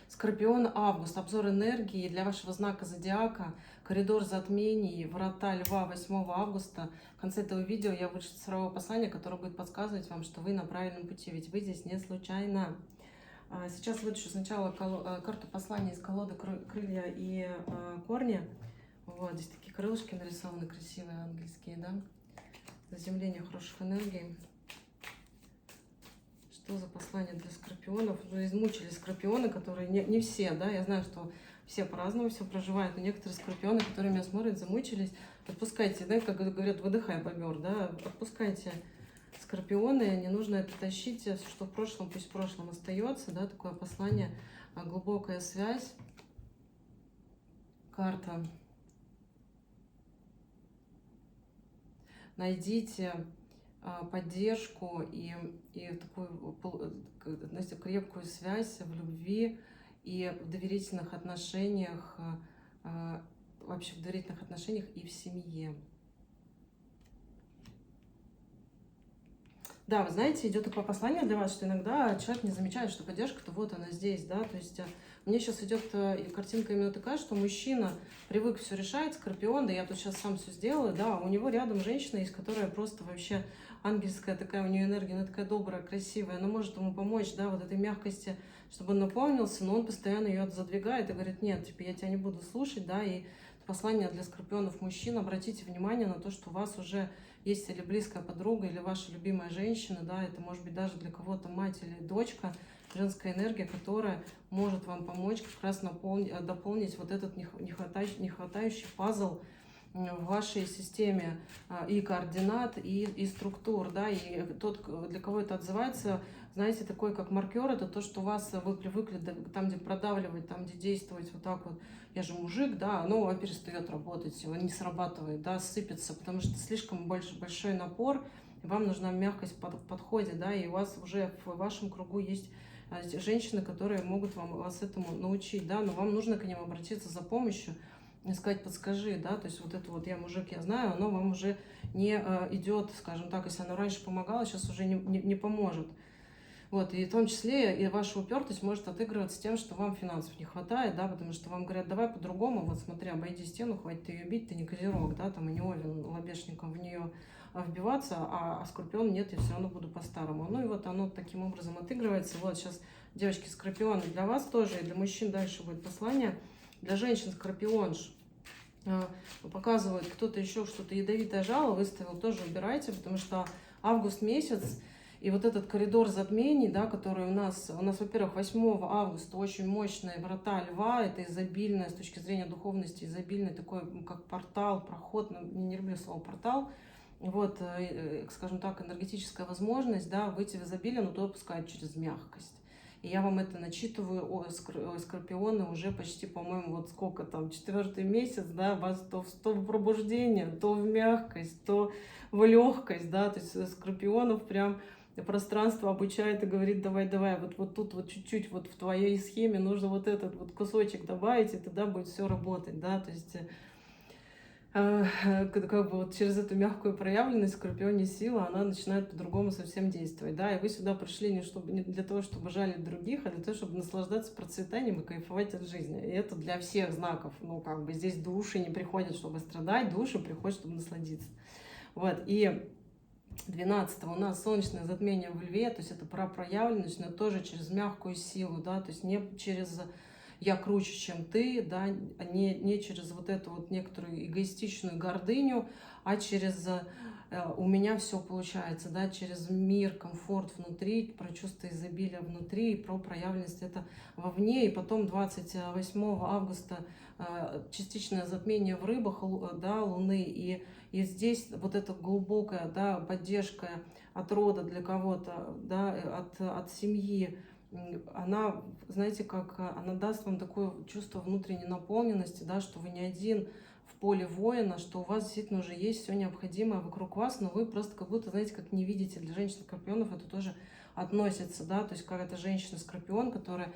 Скорпион, август. Обзор энергии для вашего знака зодиака. Коридор затмений, врата льва 8 августа. В конце этого видео я вышлю цифровое послание, которое будет подсказывать вам, что вы на правильном пути, ведь вы здесь не случайно. Сейчас вытащу сначала карту послания из колоды «Крылья и корни». Вот, здесь такие крылышки нарисованы красивые, ангельские, да? Заземление хороших энергий. Что за послание для скорпионов? Уже измучились скорпионы, которые не все, да, я знаю, что все по-разному все проживают, но некоторые скорпионы, которые меня смотрят, замучились. Отпускайте, да, как говорят, выдыхай, бобер, да, отпускайте скорпионы, не нужно это тащить, что в прошлом, пусть в прошлом остается, да, такое послание, глубокая связь, карта. Найдите поддержку и такую, знаете, крепкую связь в любви и в доверительных отношениях, вообще в доверительных отношениях и в семье. Да, вы знаете, идет такое послание для вас, что иногда человек не замечает, что поддержка-то вот она здесь, да, то есть мне сейчас идет картинка именно такая, что мужчина привык все решать, скорпион, да я тут сейчас сам все сделаю, да, у него рядом женщина есть, которая просто вообще ангельская такая, у нее энергия, она такая добрая, красивая, она может ему помочь, да, вот этой мягкости, чтобы он наполнился, но он постоянно ее задвигает и говорит, нет, типа, я тебя не буду слушать, да, и послание для скорпионов мужчин, обратите внимание на то, что у вас уже есть или близкая подруга, или ваша любимая женщина, да, это может быть даже для кого-то мать или дочка, женская энергия, которая может вам помочь как раз дополнить вот этот не хватающий пазл в вашей системе и координат, и структур, да, и тот, для кого это отзывается, знаете, такой как маркер, это то, что вы привыкли там, где продавливать, там, где действовать вот так вот, я же мужик, да, оно перестает работать, его не срабатывает, да, сыпется, потому что слишком большой напор, и вам нужна мягкость в подходе, да, и у вас уже в вашем кругу есть женщины, которые могут вас этому научить, да, но вам нужно к ним обратиться за помощью, и сказать, подскажи, да, то есть вот это вот я мужик, я знаю, оно вам уже не идет, скажем так, если оно раньше помогало, сейчас уже не поможет. Вот, и в том числе и ваша упертость может отыгрываться тем, что вам финансов не хватает, да, потому что вам говорят, давай по-другому, вот смотри, обойди стену, хватит ее бить, ты не козерог, да, там, и не овен лобешником в нее вбиваться, а скорпион нет, я все равно буду по-старому. Ну и вот оно таким образом отыгрывается. Вот сейчас, девочки, скорпионы, для вас тоже, и для мужчин дальше будет послание. Для женщин скорпионш показывают, кто-то еще что-то ядовитое жало выставил, тоже убирайте, потому что август месяц, и вот этот коридор затмений, да, который у нас, во-первых, 8 августа очень мощные врата льва, это изобильное, с точки зрения духовности, изобильный такой, как портал, проход, не люблю слово портал, вот, скажем так, энергетическая возможность, да, выйти в изобилие, но то пускай через мягкость. И я вам это начитываю, скорпионы, уже почти, по-моему, вот сколько там, 4-й месяц, да, вас то в пробуждение, то в мягкость, то в легкость, да, то есть скорпионов прям пространство обучает и говорит, давай, вот тут вот чуть-чуть вот в твоей схеме нужно вот этот вот кусочек добавить, и тогда будет все работать, да, то есть как бы вот через эту мягкую проявленность скорпионе сила, она начинает по-другому совсем действовать, да, и вы сюда пришли не для того, чтобы жалить других, а для того, чтобы наслаждаться процветанием и кайфовать от жизни, и это для всех знаков, ну, как бы здесь души не приходят, чтобы страдать, души приходят, чтобы насладиться, вот, и 12 у нас солнечное затмение в Льве, то есть это про проявленность, но тоже через мягкую силу, да, то есть не через я круче, чем ты, да, не через вот эту вот некоторую эгоистичную гордыню, а через у меня все получается, да, через мир, комфорт внутри, про чувство изобилия внутри, и про проявленность это вовне, и потом 28 августа частичное затмение в рыбах, да, Луны, и здесь вот эта глубокая, да, поддержка от рода для кого-то, да, от семьи, она, знаете, как она даст вам такое чувство внутренней наполненности, да, что вы не один в поле воина, что у вас действительно уже есть все необходимое вокруг вас, но вы просто как будто, знаете, как не видите. Для женщин-скорпионов это тоже относится, да, то есть какая-то женщина-скорпион, которая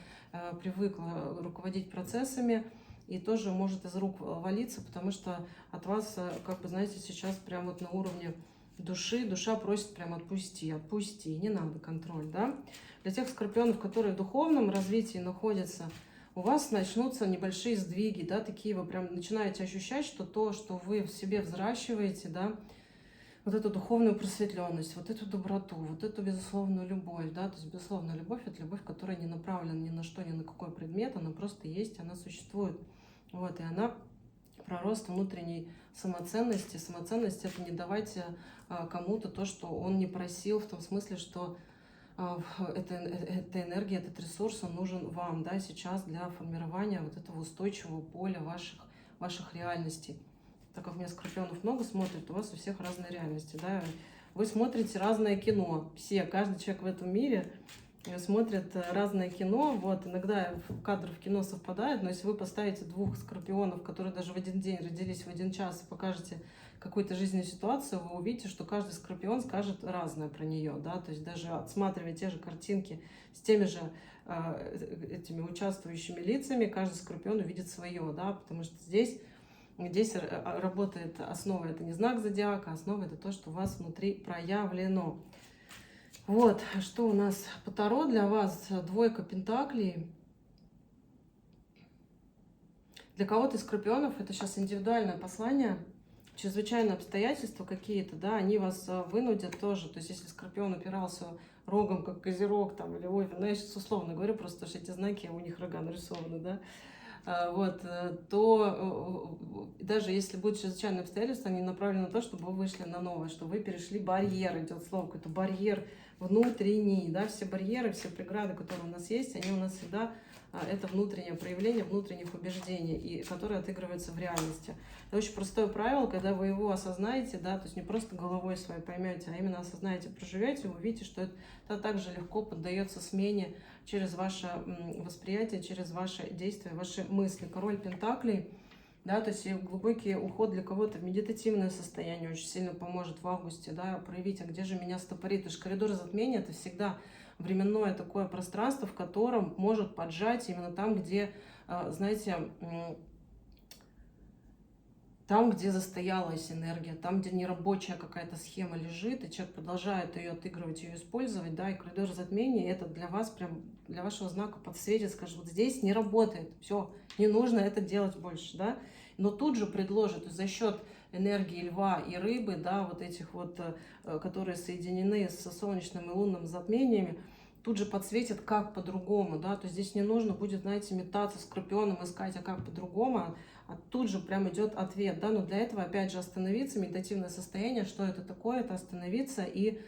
привыкла руководить процессами, и тоже может из рук валиться, потому что от вас, как бы, знаете, сейчас прям вот на уровне души, душа просит прям отпусти, отпусти, не надо контроль, да. Для тех скорпионов, которые в духовном развитии находятся, у вас начнутся небольшие сдвиги, да, такие вы прям начинаете ощущать, что то, что вы в себе взращиваете, да, вот эту духовную просветленность, вот эту доброту, вот эту безусловную любовь, да, то есть безусловная любовь — это любовь, которая не направлена ни на что, ни на какой предмет, она просто есть, она существует, вот, и она про рост внутренней самоценности. Самоценность — это не давать кому-то то, что он не просил, в том смысле, что эта энергия, этот ресурс, он нужен вам, да, сейчас для формирования вот этого устойчивого поля ваших реальностей. Так как у меня скорпионов много смотрит, у вас у всех разные реальности, да. Вы смотрите разное кино, все, каждый человек в этом мире смотрит разное кино, вот, иногда кадры в кино совпадают, но если вы поставите двух скорпионов, которые даже в один день родились в один час, и покажете какую-то жизненную ситуацию, вы увидите, что каждый скорпион скажет разное про нее, да, то есть даже отсматривая те же картинки с теми же этими участвующими лицами, каждый скорпион увидит свое, да, потому что здесь работает основа, это не знак зодиака, основа — это то, что у вас внутри проявлено. Вот, что у нас по Таро для вас? Двойка пентаклей. Для кого-то из скорпионов это сейчас индивидуальное послание, чрезвычайные обстоятельства какие-то, да, они вас вынудят тоже. То есть если скорпион упирался рогом, как козерог, там, или овен, ну, я сейчас условно говорю, просто что эти знаки, у них рога нарисованы, да, вот, то даже если будут чрезвычайные обстоятельства, они направлены на то, чтобы вы вышли на новое, чтобы вы перешли барьер, идет слово какой-то барьер внутренний, да, все барьеры, все преграды, которые у нас есть, они у нас всегда это внутреннее проявление внутренних убеждений, и которые отыгрываются в реальности. Это очень простое правило, когда вы его осознаете, да, то есть не просто головой своей поймете, а именно осознаете, проживете, вы увидите, что это также легко поддается смене через ваше восприятие, через ваши действия, ваши мысли. Король Пентаклей, да, то есть и глубокий уход для кого-то в медитативное состояние очень сильно поможет в августе, да, проявить, а где же меня стопорит. Потому что коридор затмения — это всегда временное такое пространство, в котором может поджать именно там, где, знаете, там, где застоялась энергия, там, где нерабочая какая-то схема лежит, и человек продолжает ее отыгрывать, ее использовать, да, и коридор затмения — это для вас, прям для вашего знака подсветит, скажет, вот здесь не работает, все, не нужно это делать больше, да, но тут же предложит за счет энергии льва и рыбы, да, вот этих вот, которые соединены с солнечным и лунным затмениями, тут же подсветит, как по-другому, да, то есть здесь не нужно будет, знаете, метаться скорпионом, искать, а как по-другому, а тут же прям идет ответ, да, но для этого, опять же, остановиться, медитативное состояние, что это такое, это остановиться и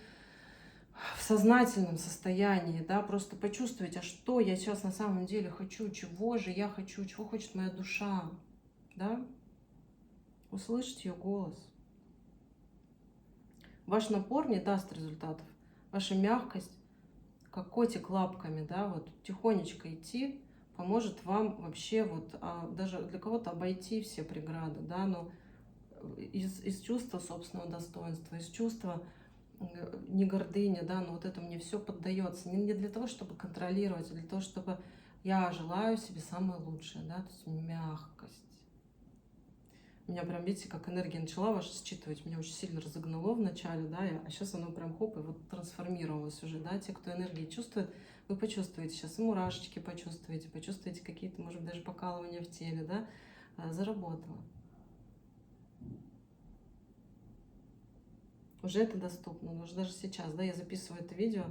в сознательном состоянии, да, просто почувствовать, а что я сейчас на самом деле хочу, чего же я хочу, чего хочет моя душа, да, услышать ее голос. Ваш напор не даст результатов, ваша мягкость, как котик лапками, да, вот тихонечко идти, поможет вам вообще вот даже для кого-то обойти все преграды, да, но из чувства собственного достоинства, из чувства не гордыни, да, но вот это мне все поддается не для того, чтобы контролировать, а для того, чтобы я желаю себе самое лучшее, да, то есть мягкость. Меня прям, видите, как энергия начала ваша считывать, меня очень сильно разогнало вначале, да, а сейчас оно прям хоп, и вот трансформировалось уже, да, те, кто энергии чувствует, вы почувствуете сейчас и мурашечки почувствуете какие-то, может быть, даже покалывания в теле, да, заработало. Уже это доступно, но уже даже сейчас, да, я записываю это видео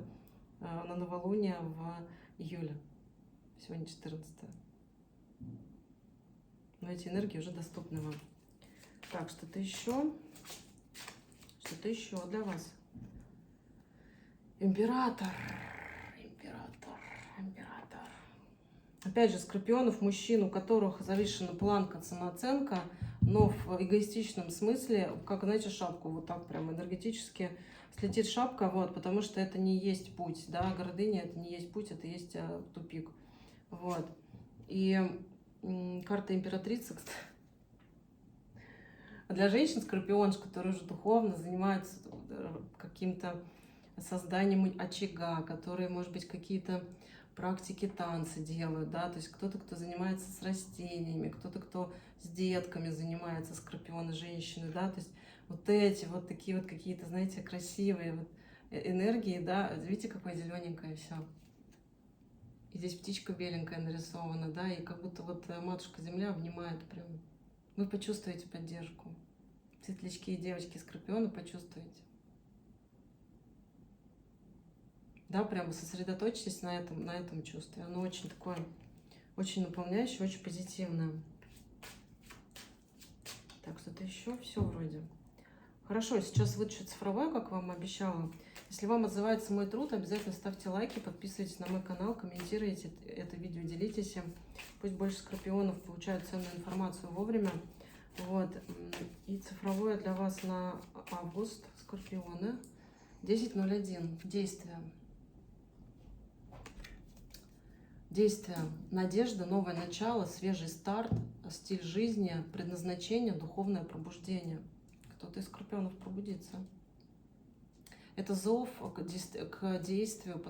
на новолуние в июле, сегодня 14-е. Но эти энергии уже доступны вам. Так, что-то еще для вас. Император. Опять же, скорпионов, мужчин, у которых завышена планка самооценка, но в эгоистичном смысле, как, знаете, шапку, вот так прям энергетически слетит шапка, вот, потому что это не есть путь, да, гордыня — это не есть путь, это есть тупик, вот. И карта императрицы, кстати, для женщин скорпионш, которые уже духовно занимаются каким-то созданием очага, которые, может быть, какие-то практики танцы делают, да, то есть кто-то, кто занимается с растениями, кто-то, кто с детками занимается, скорпионы, женщины, да, то есть вот эти вот такие вот какие-то, знаете, красивые вот энергии, да, видите, какое зелененькое все. И здесь птичка беленькая нарисована, да, и как будто вот матушка Земля обнимает прям. Вы почувствуете поддержку. Светлячки и девочки Скорпиона почувствуете. Да, прямо сосредоточьтесь на этом чувстве. Оно очень такое, очень наполняющее, очень позитивное. Так, что-то еще? Все вроде. Хорошо, сейчас вытащу цифровое, как вам обещала. Если вам отзывается мой труд, обязательно ставьте лайки, подписывайтесь на мой канал, комментируйте это видео, делитесь им. Пусть больше скорпионов получают ценную информацию вовремя. Вот. И цифровое для вас на август, скорпионы. 10.01. Действие. Действие. Надежда, новое начало, свежий старт, стиль жизни, предназначение, духовное пробуждение. Кто-то из скорпионов пробудится. Это зов к действию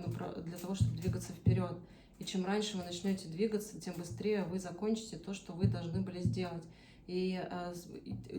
для того, чтобы двигаться вперед. И чем раньше вы начнете двигаться, тем быстрее вы закончите то, что вы должны были сделать. И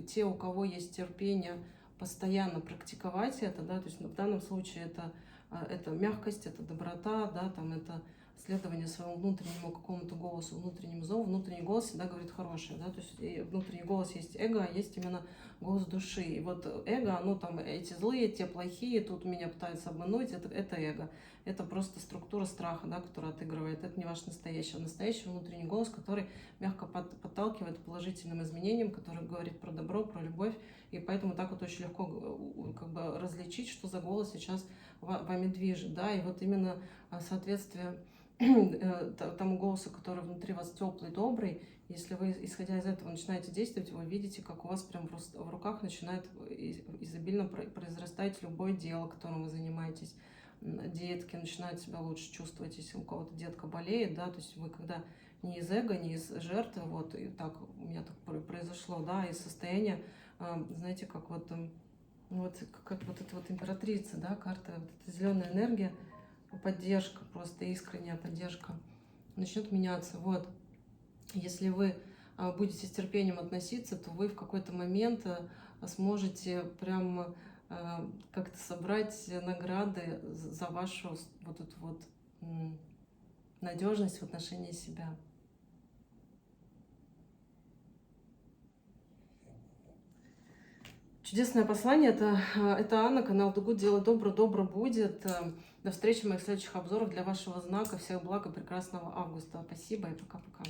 те, у кого есть терпение постоянно практиковать это, да, то есть в данном случае это мягкость, это доброта, да, там это следование своему внутреннему какому-то голосу, внутреннему зову. Внутренний голос всегда говорит хорошее, да, то есть и внутренний голос есть эго, а есть именно голос души. И вот эго, оно там, эти злые, те плохие, тут меня пытаются обмануть, это эго. Это просто структура страха, да, которая отыгрывает. Это не ваш настоящий. Настоящий внутренний голос, который мягко подталкивает к положительным изменениям, который говорит про добро, про любовь. И поэтому так вот очень легко как бы различить, что за голос сейчас вами движет. Да? И вот именно соответствие тому голосу, который внутри вас теплый, добрый, если вы, исходя из этого, начинаете действовать, вы видите, как у вас прям в руках начинает изобильно произрастать любое дело, которым вы занимаетесь. Детки начинают себя лучше чувствовать, если у кого-то детка болеет, да, то есть вы когда не из эго, не из жертвы, вот, и так у меня так произошло, да, из состояния, знаете, как вот эта вот императрица, да, карта, вот эта зеленая энергия, поддержка, просто искренняя поддержка начнет меняться, вот. Если вы будете с терпением относиться, то вы в какой-то момент сможете прям как-то собрать награды за вашу вот эту вот надежность в отношении себя. Чудесное послание. Это Анна, канал Дугу. Делай добро, добро будет. До встречи в моих следующих обзорах для вашего знака. Всех благ и прекрасного августа. Спасибо и пока-пока.